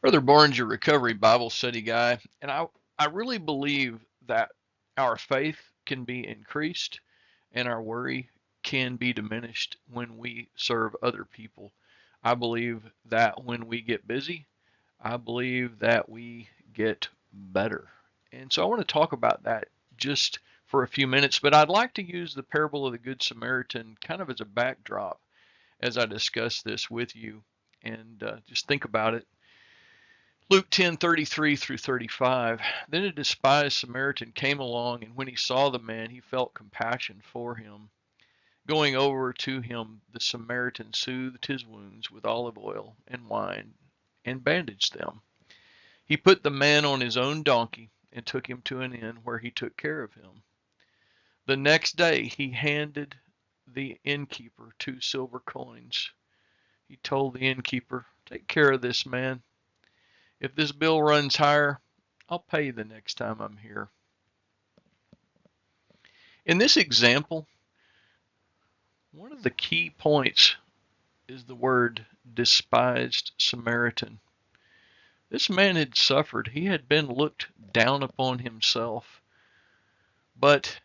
Brother Barnes, your recovery Bible study guy, and I really believe that our faith can be increased and our worry can be diminished when we serve other people. I believe that when we get busy, I believe that we get better. And so I want to talk about that just for a few minutes, but I'd like to use the parable of the Good Samaritan kind of as a backdrop as I discuss this with you and just think about it. Luke 10:33 through 35. Then a despised Samaritan came along, and when he saw the man, he felt compassion for him. Going over to him, the Samaritan soothed his wounds with olive oil and wine and bandaged them. He put the man on his own donkey and took him to an inn where he took care of him. The next day he handed the innkeeper 2 silver coins. He told the innkeeper, "Take care of this man. If this bill runs higher, I'll pay the next time I'm here." In this example, one of the key points is the word despised Samaritan. This man had suffered. He had been looked down upon himself, but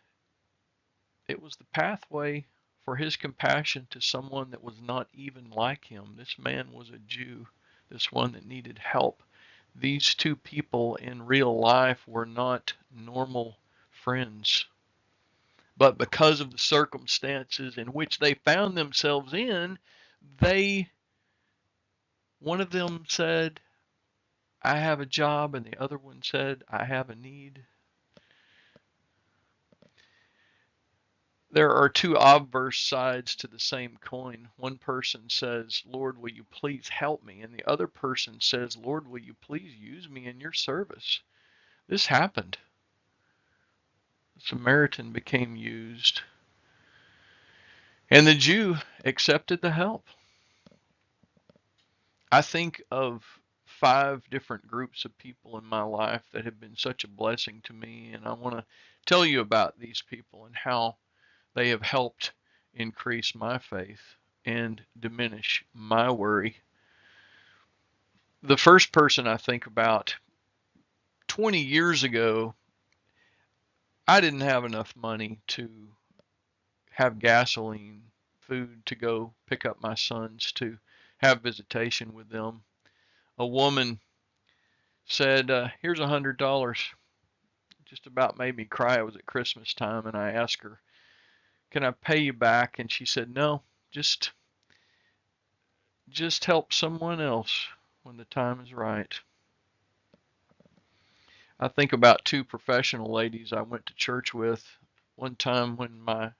it was the pathway for his compassion to someone that was not even like him. This man was a Jew, this one that needed help. These two people in real life were not normal friends. But because of the circumstances in which they found themselves in, they, one of them said, "I have a job," and the other one said, "I have a need." There are two obverse sides to the same coin. One person says, "Lord, will you please help me?" And the other person says, "Lord, will you please use me in your service?" This happened. The Samaritan became used, and the Jew accepted the help. I think of 5 different groups of people in my life that have been such a blessing to me, and I want to tell you about these people and how they have helped increase my faith and diminish my worry. The first person I think about, 20 years ago, I didn't have enough money to have gasoline, food to go pick up my sons to have visitation with them. A woman said, "Here's $100." Just about made me cry. It was at Christmas time, and I asked her, "Can I pay you back?" And she said, "No, just help someone else when the time is right." I think about 2 professional ladies I went to church with. One time when my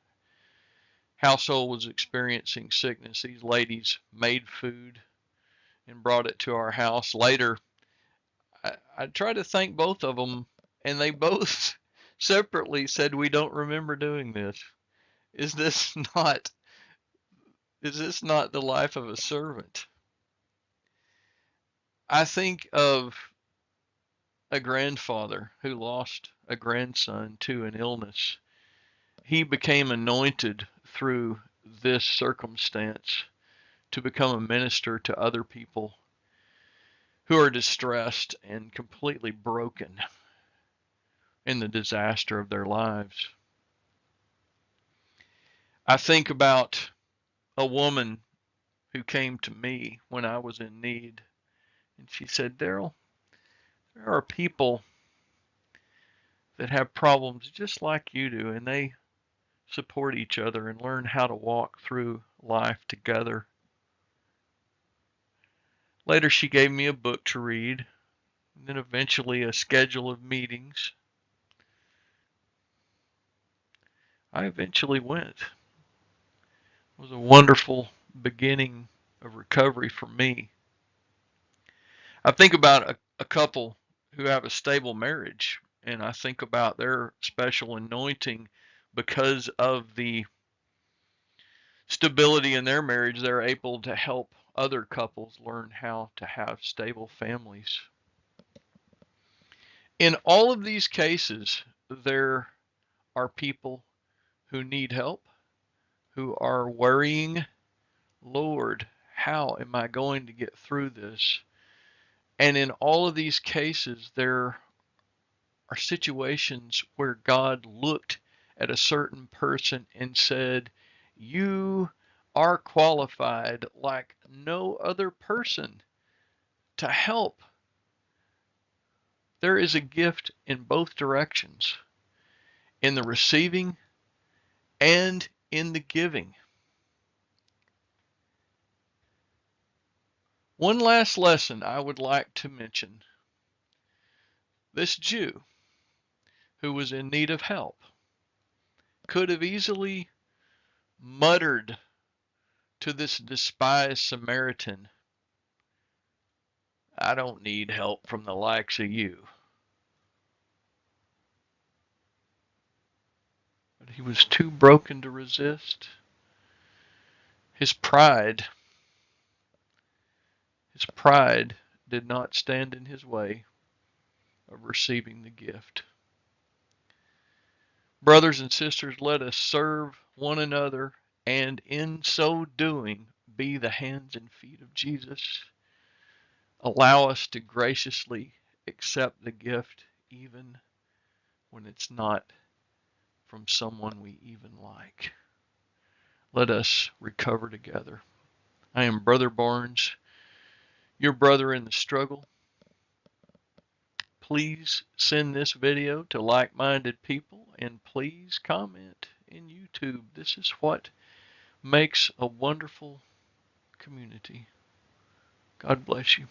household was experiencing sickness, these ladies made food and brought it to our house. Later, I tried to thank both of them, and they both separately said, "We don't remember doing this." Is this not is this not the life of a servant? I think of a grandfather who lost a grandson to an illness. He became anointed through this circumstance to become a minister to other people who are distressed and completely broken in the disaster of their lives. I think about a woman who came to me when I was in need, and she said, "Darrell, there are people that have problems just like you do, and they support each other and learn how to walk through life together." Later, she gave me a book to read, and then eventually a schedule of meetings. I eventually went. It was a wonderful beginning of recovery for me. I think about a couple who have a stable marriage, and I think about their special anointing because of the stability in their marriage. They're able to help other couples learn how to have stable families. In all of these cases, there are people who need help, who are worrying, "Lord, how am I going to get through this?" And in all of these cases, there are situations where God looked at a certain person and said, "You are qualified like no other person to help." There is a gift in both directions, in the receiving and in the giving. One last lesson I would like to mention. This Jew who was in need of help could have easily muttered to this despised Samaritan, "I don't need help from the likes of you." But he was too broken to resist. His pride, his pride did not stand in his way of receiving the gift. Brothers and sisters, let us serve one another and in so doing be the hands and feet of Jesus. Allow us to graciously accept the gift even when it's not from someone we even like. Let us recover together. I am Brother Barnes, your brother in the struggle. Please send this video to like-minded people and please comment in YouTube. This is what makes a wonderful community. God bless you.